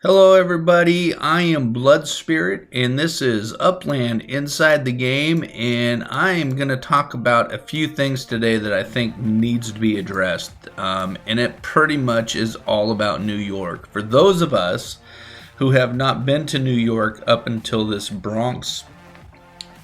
Hello, everybody. I am Blood Spirit, and this is Upland Inside the Game. And I am going to talk about a few things today that I think needs to be addressed. And it pretty much is all about New York. For those of us who have not been to New York up until this Bronx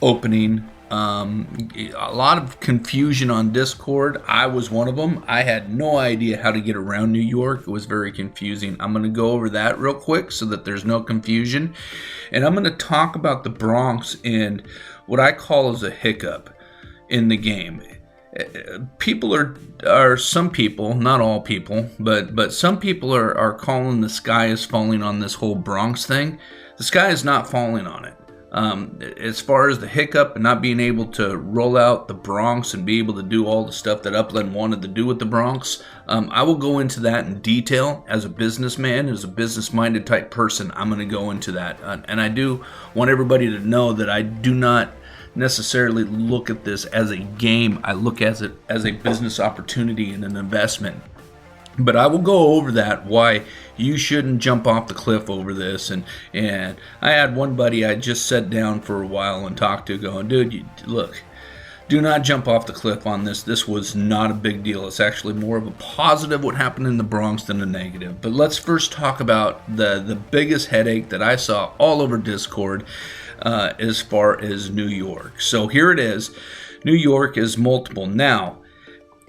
opening, a lot of confusion on Discord. I was one of them. I had no idea how to get around New York. It was very confusing. I'm going to go over that real quick so that there's no confusion. And I'm going to talk about the Bronx and what I call as a hiccup in the game. People are some people, not all people, but some people are calling the sky is falling on this whole Bronx thing. The sky is not falling on it. As far as the hiccup and not being able to roll out the Bronx and be able to do all the stuff that Upland wanted to do with the Bronx, I will go into that in detail as a businessman, as a business-minded type person. I'm going to go into that. And I do want everybody to know that I do not necessarily look at this as a game. I look at it as a business opportunity and an investment. But I will go over that, why you shouldn't jump off the cliff over this. And I had one buddy I just sat down for a while and talked to going, dude, look, do not jump off the cliff on this. This was not a big deal. It's actually more of a positive what happened in the Bronx than a negative. But let's first talk about the biggest headache that I saw all over Discord as far as New York. So here it is. New York is multiple. Now,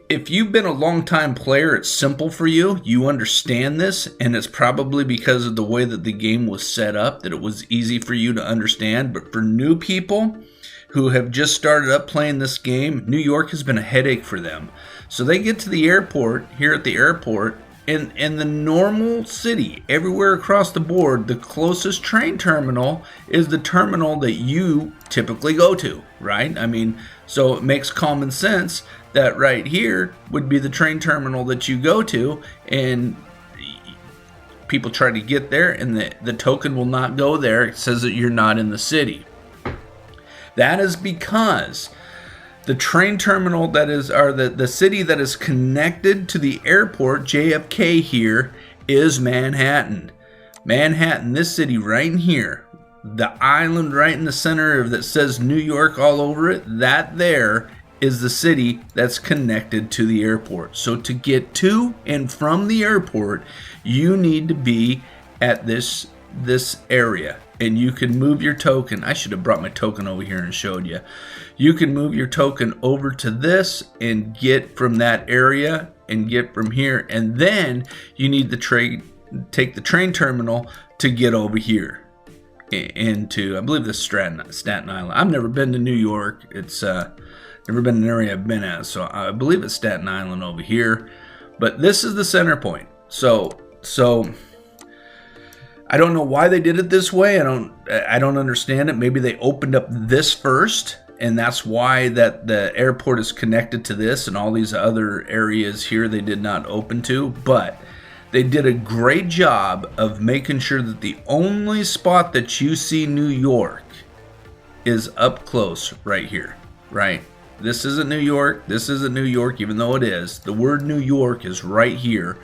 if you've been a long-time player, it's simple for you. You understand this, and it's probably because of the way that the game was set up that it was easy for you to understand. But for new people who have just started up playing this game, New York has been a headache for them. So they get to the airport, here at the airport, in the normal city, everywhere across the board, the closest train terminal is the terminal that you typically go to, right? I mean, so it makes common sense that right here would be the train terminal that you go to, and people try to get there, and the token will not go there. It says that you're not in the city. That is because the train terminal that is, or the city that is connected to the airport, JFK here, is Manhattan. Manhattan, this city right in here, the island right in the center that says New York all over it, that there is the city that's connected to the airport. So to get to and from the airport, you need to be at this area. And you can move your token. I should have brought my token over here and showed you. You can move your token over to this and get from that area and get from here. And then you need to take the train terminal to get over here into, I believe this is Staten Island. I've never been to New York. It's never been an area I've been at. So I believe it's Staten Island over here. But this is the center point. So I don't know why they did it this way. I don't understand it. Maybe they opened up this first, and that's why that the airport is connected to this, and all these other areas here they did not open to. But they did a great job of making sure that the only spot that you see New York is up close right here, right? This isn't New York. This isn't New York, even though it is. The word New York is right here,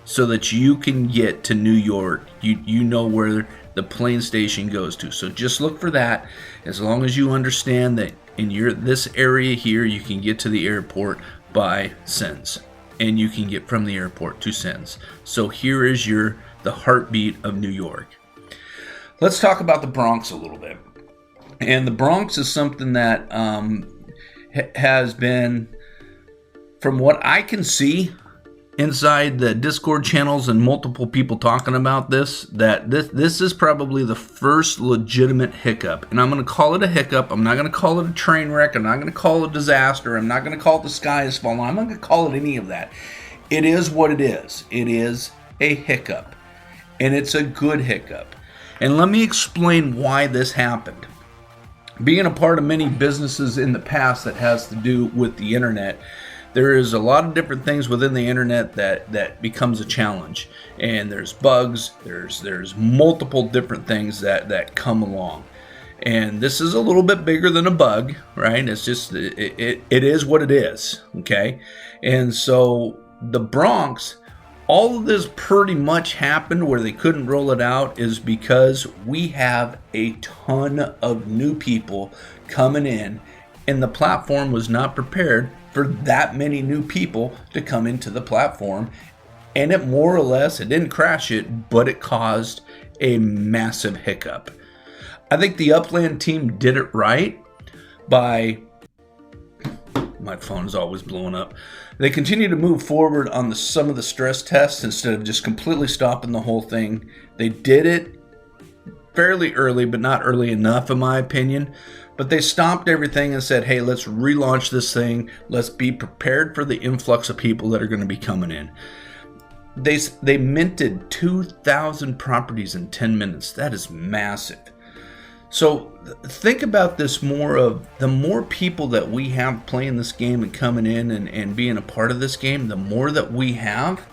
so that you can get to New York. You know where the plane station goes to. So just look for that. As long as you understand that in this area here, you can get to the airport by cents. And you can get from the airport to cents. So here is the heartbeat of New York. Let's talk about the Bronx a little bit. And the Bronx is something that has been, from what I can see, inside the Discord channels and multiple people talking about this, that this is probably the first legitimate hiccup. And I'm going to call it a hiccup. I'm not going to call it a train wreck. I'm not going to call it a disaster. I'm not going to call it the sky is falling. I'm not going to call it any of that. It is what it is. It is a hiccup. And it's a good hiccup. And let me explain why this happened. Being a part of many businesses in the past that has to do with the internet, there is a lot of different things within the internet that becomes a challenge, and there's bugs, there's multiple different things that come along, and this is a little bit bigger than a bug, right? It's just it is what it is, okay? And so the Bronx all of this pretty much happened where they couldn't roll it out is because we have a ton of new people coming in, and the platform was not prepared for that many new people to come into the platform. And it more or less, it didn't crash it, but it caused a massive hiccup. I think the Upland team did it right by, my phone is always blowing up. They continue to move forward on some of the stress tests instead of just completely stopping the whole thing. They did it fairly early, but not early enough in my opinion. But they stopped everything and said, hey, let's relaunch this thing. Let's be prepared for the influx of people that are going to be coming in. They minted 2,000 properties in 10 minutes. That is massive. So think about this more of the more people that we have playing this game and coming in and being a part of this game, the more that we have,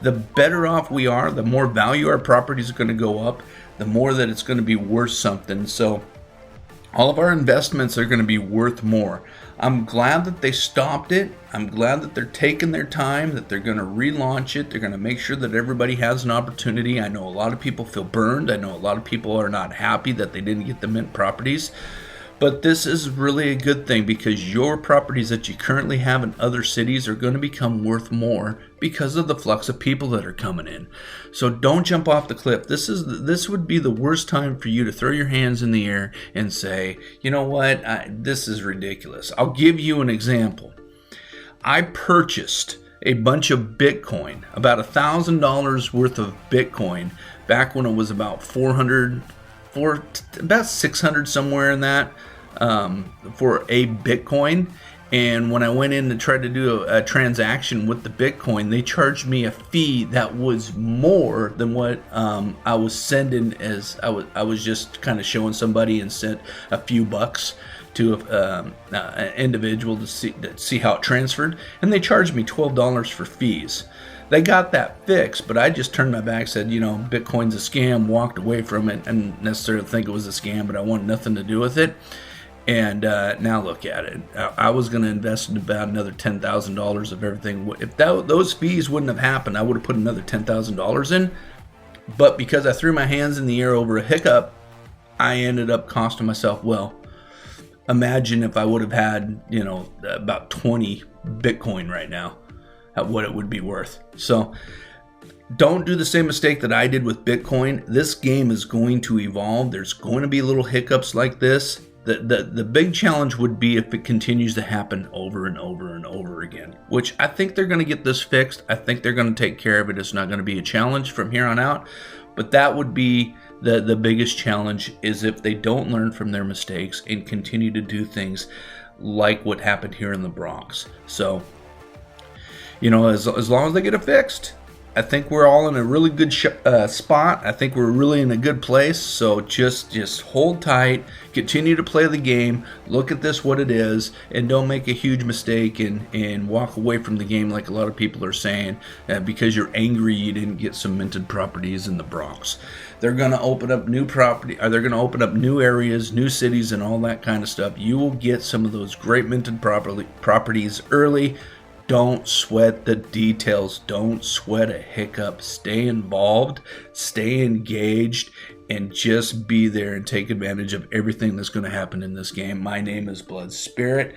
the better off we are, the more value our properties are going to go up, the more that it's going to be worth something. So all of our investments are going to be worth more. I'm glad that they stopped it. I'm glad that they're taking their time, that they're going to relaunch it. They're going to make sure that everybody has an opportunity. I know a lot of people feel burned. I know a lot of people are not happy that they didn't get the mint properties. But this is really a good thing because your properties that you currently have in other cities are going to become worth more because of the flux of people that are coming in. So don't jump off the cliff. This would be the worst time for you to throw your hands in the air and say, you know what, this is ridiculous. I'll give you an example. I purchased a bunch of Bitcoin, about $1,000 worth of Bitcoin back when it was about about 600 somewhere in that for a Bitcoin. And when I went in to try to do a transaction with the Bitcoin, they charged me a fee that was more than what I was sending, as I was just kind of showing somebody and sent a few bucks to an individual to see how it transferred, and they charged me $12 for fees. They got that fixed, but I just turned my back, said, you know, Bitcoin's a scam, walked away from it. I didn't necessarily think it was a scam, but I wanted nothing to do with it. And now look at it. I was going to invest in about another $10,000 of everything. If those fees wouldn't have happened, I would have put another $10,000 in. But because I threw my hands in the air over a hiccup, I ended up costing myself, well, imagine if I would have had, you know, about 20 Bitcoin right now, at what it would be worth. So don't do the same mistake that I did with Bitcoin. This game is going to evolve. There's going to be little hiccups like this. The big challenge would be if it continues to happen over and over and over again, which I think they're going to get this fixed. I think they're going to take care of it. It's not going to be a challenge from here on out, but that would be the biggest challenge, is if they don't learn from their mistakes and continue to do things like what happened here in the Bronx. So, you know, as long as they get it fixed, I think we're all in a really good spot. I think we're really in a good place. So just hold tight, continue to play the game, look at this what it is, and don't make a huge mistake and walk away from the game like a lot of people are saying because you're angry you didn't get some minted properties in the Bronx. They're going to open up new property, or they're going to open up new areas, new cities, and all that kind of stuff. You will get some of those great minted properties early. Don't sweat the details. Don't sweat a hiccup. Stay involved, stay engaged, and just be there and take advantage of everything that's going to happen in this game. My name is Blood Spirit.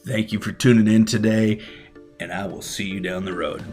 Thank you for tuning in today, and I will see you down the road.